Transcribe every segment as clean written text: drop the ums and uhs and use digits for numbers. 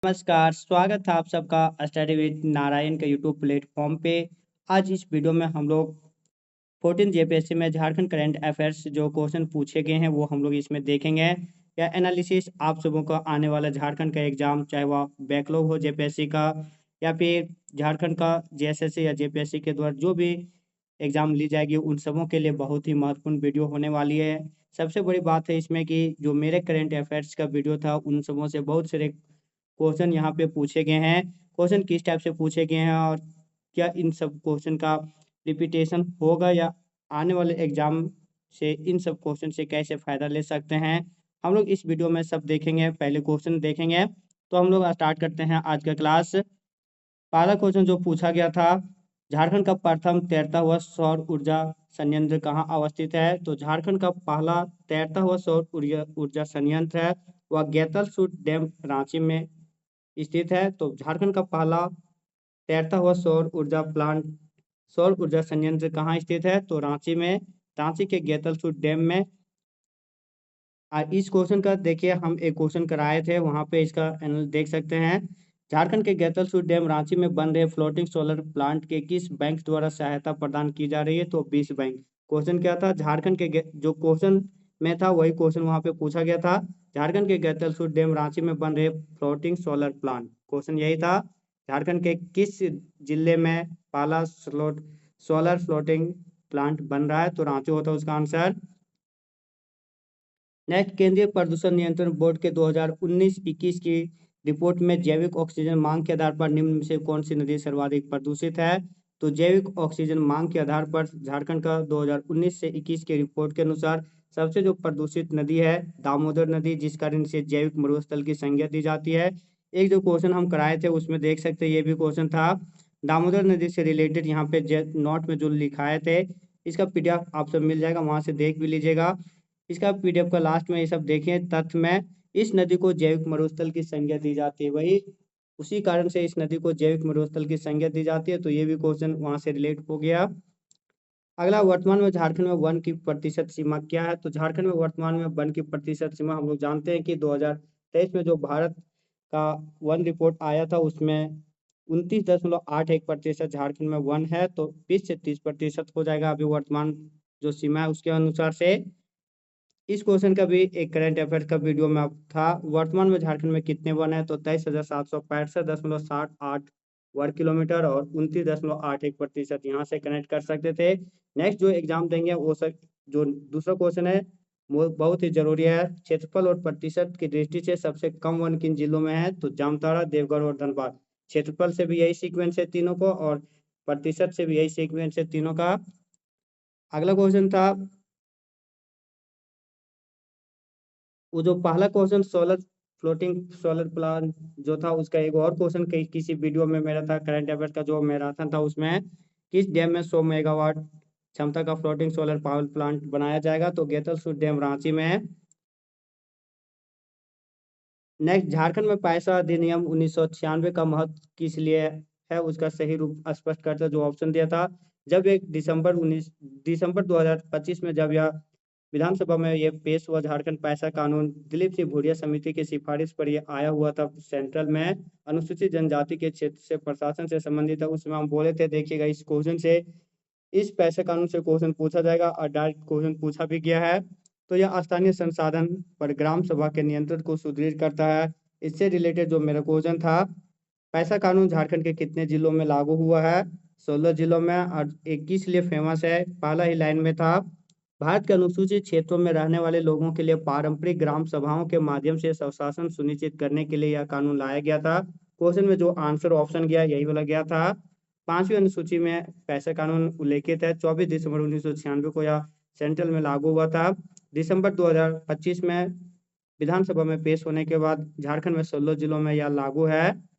नमस्कार, स्वागत है आप सबका स्टडी विद नारायण के यूट्यूब प्लेटफॉर्म पे। आज इस वीडियो में हम लोग 14 जेपीएससी में झारखंड करंट अफेयर्स जो क्वेश्चन पूछे गए हैं वो हम लोग इसमें देखेंगे। या एनालिसिस आप सबों का आने वाला झारखंड का एग्जाम, चाहे वह बैकलॉग हो जेपीएससी का या फिर झारखंड का जेएसएससी या जेपीएससी के द्वारा जो भी एग्जाम ली जाएगी, उन सबों के लिए बहुत ही महत्वपूर्ण वीडियो होने वाली है। सबसे बड़ी बात है इसमें कि जो मेरे करंट अफेयर्स का वीडियो था, उन सबों से बहुत सारे क्वेश्चन यहाँ पे पूछे गए हैं। क्वेश्चन किस टाइप से पूछे गए हैं और क्या इन सब क्वेश्चन का रिपीटेशन होगा या आने वाले एग्जाम से इन सब क्वेश्चन से कैसे फ़ायदा ले सकते हैं, हम लोग इस वीडियो में सब देखेंगे। पहले क्वेश्चन देखेंगे तो हम लोग स्टार्ट करते हैं आज का क्लास। पहला क्वेश्चन जो पूछा गया था, झारखंड का प्रथम तैरता हुआ सौर ऊर्जा संयंत्र कहाँ अवस्थित है? तो झारखंड का पहला तैरता हुआ सौर ऊर्जा ऊर्जा संयंत्र है वह गेतलसूट डैम रांची में स्थित है। तो झारखंड का पहला तैरता हुआ सौर ऊर्जा संयंत्र कहाँ स्थित है? तो रांची में, रांची के गेतलसूट डैम में। इस क्वेश्चन का देखिए, हम एक क्वेश्चन कराए थे, वहां पे इसका देख सकते हैं। झारखंड के गेतलसूट डैम रांची में बन रहे फ्लोटिंग सोलर प्लांट के किस बैंक द्वारा सहायता प्रदान की जा रही है? तो विश्व बैंक। क्वेश्चन क्या था? झारखंड के जो क्वेश्चन में था वही क्वेश्चन वहां पे पूछा गया था। झारखंड के गेतलसूट डैम रांची में बन रहे फ्लोटिंग सोलर प्लांट, क्वेश्चन यही था। झारखंड के किस जिले में पहला सोलर फ्लोटिंग प्लांट बन रहा है? तो रांची होता है उसका आंसर। नेक्स्ट, केंद्रीय प्रदूषण नियंत्रण बोर्ड के 2019-21 की रिपोर्ट में जैविक ऑक्सीजन मांग के आधार पर निम्न में से कौन सी नदी सर्वाधिक प्रदूषित है? तो जैविक ऑक्सीजन मांग के आधार पर झारखंड का 2019 से 21 के रिपोर्ट के अनुसार सबसे जो प्रदूषित नदी है दामोदर नदी, जिस कारण इसे जैविक मरुस्थल की संज्ञा दी जाती है। एक जो क्वेश्चन हम कराए थे उसमें देख सकते हैं, ये भी क्वेश्चन था दामोदर नदी से रिलेटेड। यहाँ पे नोट में जो लिखाए थे, इसका पीडीएफ आप सब मिल जाएगा, वहां से देख भी लीजिएगा। इसका पीडीएफ का लास्ट में ये सब देखें तथ्य में, इस नदी को जैविक मरुस्थल की संज्ञा दी जाती है, वही उसी कारण से इस नदी को जैविक मरुस्थल की संज्ञा दी जाती है। तो ये भी क्वेश्चन वहां से रिलेट हो गया। अगला, वर्तमान में झारखंड में वन की प्रतिशत सीमा क्या है? तो झारखंड में वर्तमान में वन की प्रतिशत सीमा हम लोग जानते हैं कि 2023 में जो भारत का वन रिपोर्ट आया था उसमें 29.81% झारखंड में वन है। तो 20 से 30% हो जाएगा अभी वर्तमान जो सीमा है उसके अनुसार से। इस क्वेश्चन का भी एक करंट अफेयर का वीडियो में था। वर्तमान में झारखंड में कितने वन है? तो 23,765.68 वर्ग किलोमीटर और 29.81% यहाँ से कनेक्ट कर सकते थे। नेक्स्ट जो एग्जाम देंगे वो सब, जो दूसरा क्वेश्चन है वो बहुत ही जरूरी है। क्षेत्रफल और प्रतिशत की दृष्टि से सबसे कम वन किन जिलों में है? तो जामताड़ा, देवघर और धनबाद। क्षेत्रफल से भी यही सीक्वेंस है तीनों को और प्रतिशत से भी यही सीक्वेंस है तीनों का। अगला क्वेश्चन था, वो जो पहला क्वेश्चन फ्लोटिंग सोलर प्लांट जो था, उसका एक और क्वेश्चन किसी वीडियो में मेरा था करंट अफेयर का जो मैराथन था, उसमें किस डैम में 100 मेगावाट क्षमता का फ्लोटिंग सोलर पावर प्लांट बनाया जाएगा? तो गेतलसूट डैम रांची में है। नेक्स्ट, झारखंड में पैसा अधिनियम 1996 का महत्व किस लिए है? उसका सही रूप स्पष्ट करता जो ऑप्शन दिया था। जब एक दिसंबर 2025 में जब यह विधानसभा में ये पेश हुआ झारखंड पैसा कानून, दिलीप सिंह भूरिया समिति की सिफारिश पर ये आया हुआ था सेंट्रल में, अनुसूचित जनजाति के क्षेत्र से प्रशासन से संबंधित है। उसमें हम बोले थे, देखिएगा इस क्वेश्चन से, इस पैसे कानून से क्वेश्चन पूछा जाएगा और डायरेक्ट क्वेश्चन पूछा भी गया है। तो यह स्थानीय संसाधन पर ग्राम सभा के नियंत्रण को सुदृढ़ करता है। इससे रिलेटेड जो मेरा क्वेश्चन था, पैसा कानून झारखंड के कितने जिलों में लागू हुआ है? 16 जिलों में। और 21 लिए फेमस है, पहला ही लाइन में था, भारत के अनुसूचित क्षेत्रों में रहने वाले लोगों के लिए पारंपरिक ग्राम सभाओं के माध्यम से स्वशासन सुनिश्चित करने के लिए यह कानून लाया गया था। क्वेश्चन में जो आंसर ऑप्शन गया यही वाला गया था। 5वीं अनुसूची में पैसा कानून उल्लेखित है। 24 दिसंबर 1996 को यह सेंट्रल में लागू हुआ था। दिसंबर 2025 में विधानसभा में पेश होने के बाद झारखंड में 16 जिलों में यह लागू है।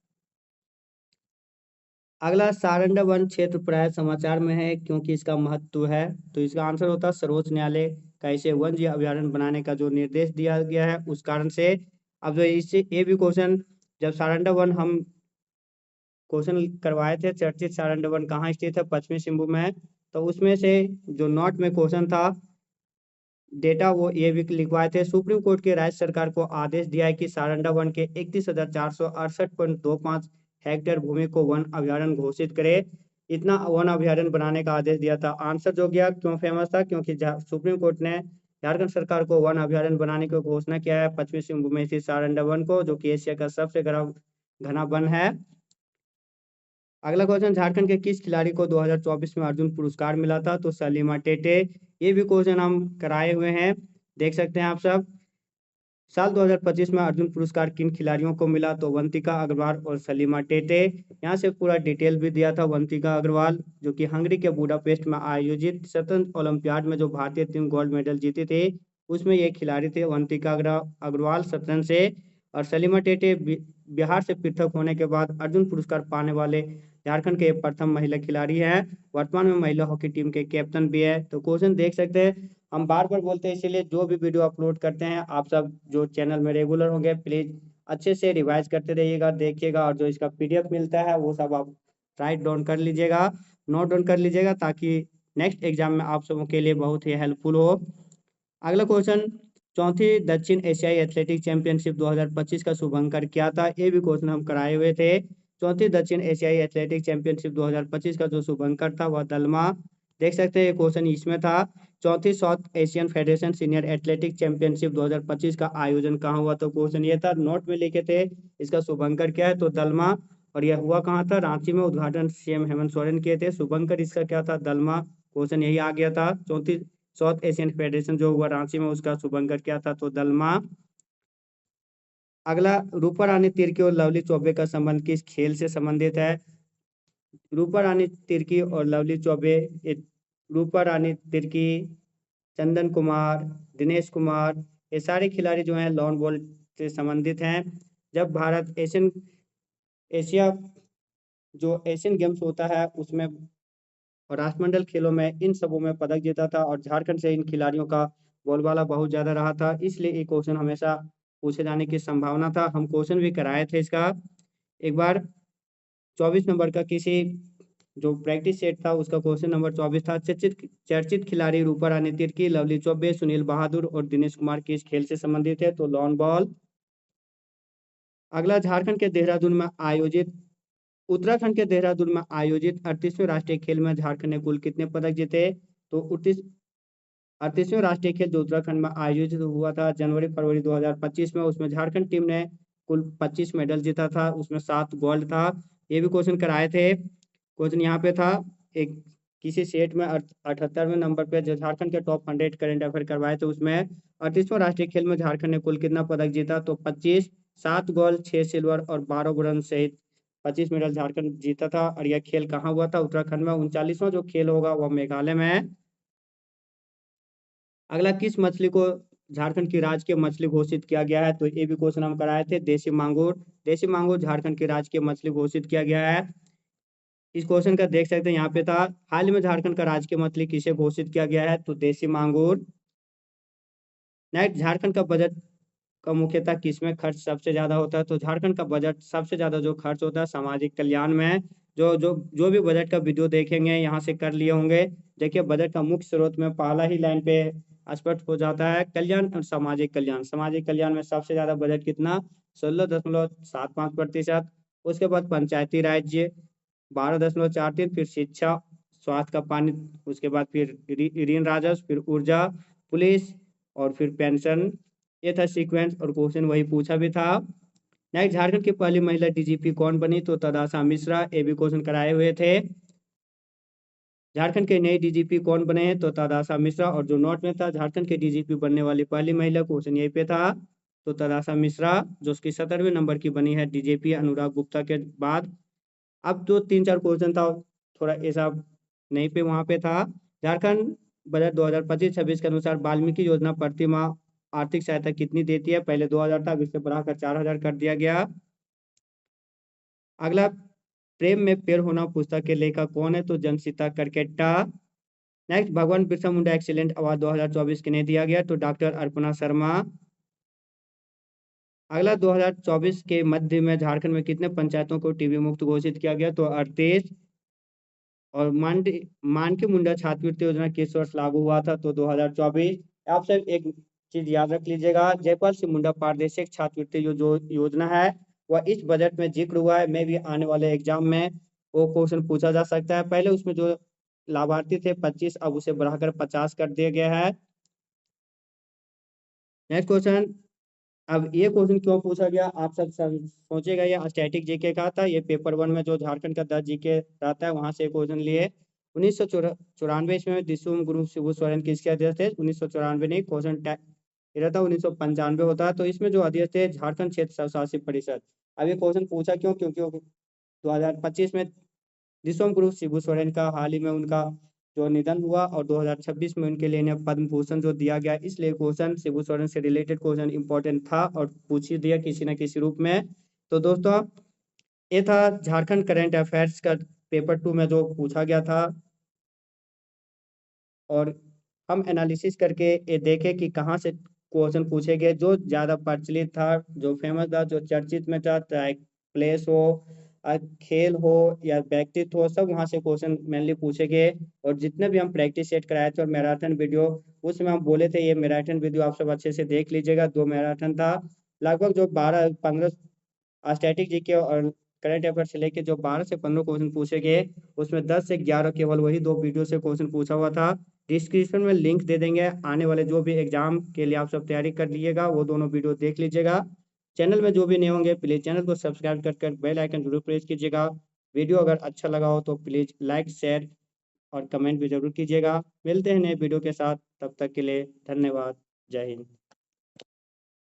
अगला, सारंडा वन क्षेत्र प्राय समाचार में है क्योंकि इसका महत्व है। तो इसका आंसर होता है सर्वोच्च न्यायालय का इसे वन जीव अभयारण्य बनाने का जो निर्देश दिया गया है उस कारण से। अब जो इससे ये भी क्वेश्चन, जब सारंडा वन हम क्वेश्चन करवाए थे, चर्चित सारंडा वन कहाँ स्थित है? पश्चिमी सिंहभूम में। तो उसमें से जो नोट में क्वेश्चन था डेटा वो ये भी लिखवाए थे। सुप्रीम कोर्ट के राज्य सरकार को आदेश दिया है कि सारंडा वन के 31,468.25 हेक्टेयर भूमि को वन अभ्यारण्य घोषित करे। इतना वन अभ्यारण्य बनाने का आदेश दिया था। आंसर जो गया क्यों फेमस था, क्योंकि सुप्रीम कोर्ट ने झारखंड सरकार को वन अभ्यारण्य बनाने की घोषणा किया है पश्चिमी सिंहभूम में स्थित सारंडा वन को, जो कि एशिया का सबसे घना वन है। अगला क्वेश्चन, झारखंड के किस खिलाड़ी को 2024 में अर्जुन पुरस्कार मिला था? तो सलीमा टेटे। ये भी क्वेश्चन हम कराए हुए हैं, देख सकते हैं आप सब। साल 2025 में अर्जुन पुरस्कार किन खिलाड़ियों को मिला? तो वंतिका अग्रवाल और सलीमा टेटे। यहाँ से पूरा डिटेल भी दिया था। वंतिका अग्रवाल जो कि हंगरी के बुडापेस्ट में आयोजित शतरंज ओलंपियाड में जो भारतीय टीम गोल्ड मेडल जीती थी, उसमें ये खिलाड़ी थे वंतिका अग्रवाल शतरंज से। और सलीमा टेटे बिहार से पृथक होने के बाद अर्जुन पुरस्कार पाने वाले झारखंड के प्रथम महिला खिलाड़ी हैं। वर्तमान में महिला हॉकी टीम के कैप्टन भी है। तो क्वेश्चन देख सकते हैं, हम बार बार बोलते हैं, इसीलिए जो भी वीडियो अपलोड करते हैं आप सब जो चैनल में रेगुलर होंगे प्लीज अच्छे से रिवाइज करते रहिएगा, देखिएगा। और जो इसका पीडीएफ मिलता है वो सब आप राइट डाउन कर लीजिएगा, नोट डाउन कर लीजिएगा, ताकि नेक्स्ट एग्जाम में आप सबों के लिए बहुत ही हेल्पफुल हो। अगला क्वेश्चन, चौथी दक्षिण एशियाई एथलेटिक चैंपियनशिप 2025 का शुभंकर क्या था? ये भी क्वेश्चन हम कराए हुए थे। चौथी दक्षिण एशियाई एथलेटिक चैंपियनशिप 2025 का जो शुभंकर था वह दलमा। देख सकते हैं ये क्वेश्चन इसमें था। चौथी south Asian federation senior athletic championship 2025 का आयोजन कहाँ हुआ? तो क्वेश्चन ये था, नोट में लिखे थे इसका शुभंकर क्या है, तो दलमा। और यह हुआ कहाँ था? रांची में। उद्घाटन सीएम हेमंत सोरेन किए थे। शुभंकर इसका क्या था? दलमा। क्वेश्चन यही आ गया था। चौथी साउथ एशियन फेडरेशन जो हुआ रांची में, उसका शुभंकर क्या था? तो दलमा। अगला, रूपा रानी तिर्की और लवली चौबे का संबंध किस खेल से संबंधित है? रूपा रानी तिर्की और लवली चौबे, रूपा रानी तिर्की, चंदन कुमार, दिनेश कुमार, ये सारे खिलाड़ी जो हैं लॉन बॉल से संबंधित हैं। जब भारत एशिया जो एशियन गेम्स होता है उसमें और राष्ट्रमंडल खेलों में इन सबों में पदक जीता था, और झारखंड से इन खिलाड़ियों का बोलबाला बहुत ज्यादा रहा था, इसलिए ये क्वेश्चन हमेशा पूछे जाने की संभावना था। हम क्वेश्चन भी कराए थे इसका एक बार। 24 नंबर का किसी जो प्रैक्टिस सेट था उसका क्वेश्चन नंबर 24 था। चर्चित खिलाड़ी रूपा रानी तिर्की, लवली चौबे, सुनील बहादुर और दिनेश कुमार किस खेल से संबंधित है? तो लॉन बॉल। अगला, उत्तराखंड के देहरादून में आयोजित 38वें राष्ट्रीय खेल में झारखंड ने कुल कितने पदक जीते? तो 38वें राष्ट्रीय खेल जो उत्तराखंड में आयोजित हुआ था जनवरी फरवरी 2025 में, उसमें झारखंड टीम ने कुल 25 मेडल जीता था, उसमें 7 गोल्ड था। ये भी क्वेश्चन कराए थे। क्वेश्चन यहाँ पे था, एक किसी सेट में 78वें नंबर पे जो झारखंड के टॉप 100 करंट अफेयर करवाए थे, उसमें 38वां राष्ट्रीय खेल में झारखंड ने कुल कितना पदक जीता? तो 25, 7 गोल्ड, 6 सिल्वर और 12 ब्रोंज सहित 25 मेडल झारखंड जीता था। और यह खेल कहाँ हुआ था? उत्तराखंड में। 39वां जो खेल होगा वह मेघालय में है। अगला, किस मछली को झारखंड की राजकीय मछली घोषित किया गया है? तो ये भी क्वेश्चन हम कराए थे। देसी मांगुर। देसी मांगुर झारखंड की राजकीय मछली घोषित किया गया है। इस क्वेश्चन का देख सकते हैं यहाँ पे था, हाल ही में झारखंड का राजकीय मछली किसे घोषित किया गया है? तो देसी मांगुर। नेक्स्ट, झारखंड का बजट का मुख्यतः किसमें खर्च सबसे ज्यादा होता है? तो झारखंड का बजट सबसे ज्यादा जो खर्च होता है सामाजिक कल्याण में। जो भी बजट का वीडियो देखेंगे यहाँ से कर लिए होंगे। देखिए, बजट का मुख्य स्रोत में पहला ही लाइन पे स्पष्ट हो जाता है, कल्याण और सामाजिक कल्याण। सामाजिक कल्याण में सबसे ज्यादा बजट कितना? 16.75%। उसके बाद पंचायती राज्य 12.43, फिर शिक्षा, स्वास्थ्य का पानी, उसके बाद फिर ऋण राजस्व, फिर ऊर्जा, पुलिस और फिर पेंशन। ये था सीक्वेंस, और क्वेश्चन वही पूछा भी था। नेक्स्ट, झारखंड की पहली महिला डीजीपी कौन बनी? तो तदाशा मिश्रा। ये भी क्वेश्चन कराए हुए थे। झारखंड के नए डीजीपी कौन बने हैं? तो तदाशा मिश्रा। और जो नोट में था, झारखंड के डीजीपी बनने वाली पहली महिला, क्वेश्चन यही पे था, तो तदाशा मिश्रा, जो उसकी 17वें नंबर की बनी है डीजीपी अनुराग गुप्ता के बाद। अब जो 3-4 क्वेश्चन था थोड़ा ऐसा नहीं पे वहां पे था। झारखंड बजट 2025-26 के अनुसार वाल्मीकि योजना प्रति माह आर्थिक सहायता कितनी देती है? पहले 2000 था, अब इसे बढ़ाकर 4000 कर दिया गया। अगला, प्रेम में पेड़ होना पुस्तक के लेखक कौन है? तो जनसीता करकेट्टा। नेक्स्ट, भगवान बिरसा मुंडा एक्सीलेंट अवार्ड 2024 किन्हें दिया गया? तो डॉक्टर अर्पणा शर्मा। अगला, 2024 के मध्य में झारखंड में कितने पंचायतों को टीबी मुक्त घोषित किया गया? तो 38। और मानकी मुंडा छात्रवृत्ति योजना किस वर्ष लागू हुआ था? तो 2024। आप सब एक चीज याद रख लीजिएगा, जयपाल सिंह मुंडा पारदर्शक छात्रवृत्ति जो योजना है वह इस बजट में जिक्र हुआ है। मैं भी आने वाले एग्जाम में वो क्वेश्चन पूछा जा सकता है। पहले उसमें जो लाभार्थी थे 25, अब उसे बढ़ाकर 50 कर दिया गया है। नेक्स्ट क्वेश्चन, अब ये क्वेश्चन क्यों पूछा गया आप सब सोचेगा, ये स्टैटिक जीके का था। ये पेपर 1 में जो झारखंड का 10 जीके रहता है वहां से क्वेश्चन लिए। 1994 ईस्वी में दिसुम गुरु शिबू सोरेन किसके अध्यक्ष थे? 1994 नहीं, क्वेश्चन ये रहता 1995 होता है। तो इसमें जो अध्यक्ष थे झारखंड क्षेत्र स्वशासित परिषद। अब ये क्वेश्चन पूछा क्यों? क्योंकि 2025 में दिसोम गुरु शिबू सोरेन का हाल ही में उनका जो निधन हुआ और 2026 में उनके लिए इन्हें पद्म भूषण जो दिया गया, इसलिए क्वेश्चन शिबू सोरेन से रिलेटेड क्वेश्चन इंपॉर्टेंट था और पूछ ही दिया किसी न किसी रूप में। तो दोस्तों ये था झारखंड करंट अफेयर्स का पेपर 2 में जो पूछा गया था, और हम एनालिसिस करके ये देखे कि कहाँ से क्वेश्चन पूछे गए। जो ज्यादा प्रचलित था, जो फेमस था, जो चर्चित में था, चाहे प्लेस हो, खेल हो या व्यक्तित्व हो, सब वहाँ से क्वेश्चन मेनली पूछे गए। और जितने भी हम प्रैक्टिस सेट कराए थे और मैराथन वीडियो, उसमें हम बोले थे ये मैराथन वीडियो आप सब अच्छे से देख लीजिएगा। 2 मैराथन था, लगभग जो 12-15 स्टैटिक जीके और करंट अफेयर से लेके जो 12 से 15 क्वेश्चन पूछे गए, उसमें 10 से 11 केवल वही 2 वीडियो से क्वेश्चन पूछा हुआ था। डिस्क्रिप्शन में लिंक दे देंगे, आने वाले जो भी एग्जाम के लिए आप सब तैयारी कर लीजिएगा, वो दोनों वीडियो देख लीजिएगा। चैनल में जो भी नए होंगे प्लीज चैनल को सब्सक्राइब कर बेल आइकन जरूर प्रेस कीजिएगा। वीडियो अगर अच्छा लगा हो तो प्लीज लाइक, शेयर और कमेंट भी जरूर कीजिएगा। मिलते हैं नए वीडियो के साथ, तब तक के लिए धन्यवाद। जय हिंद।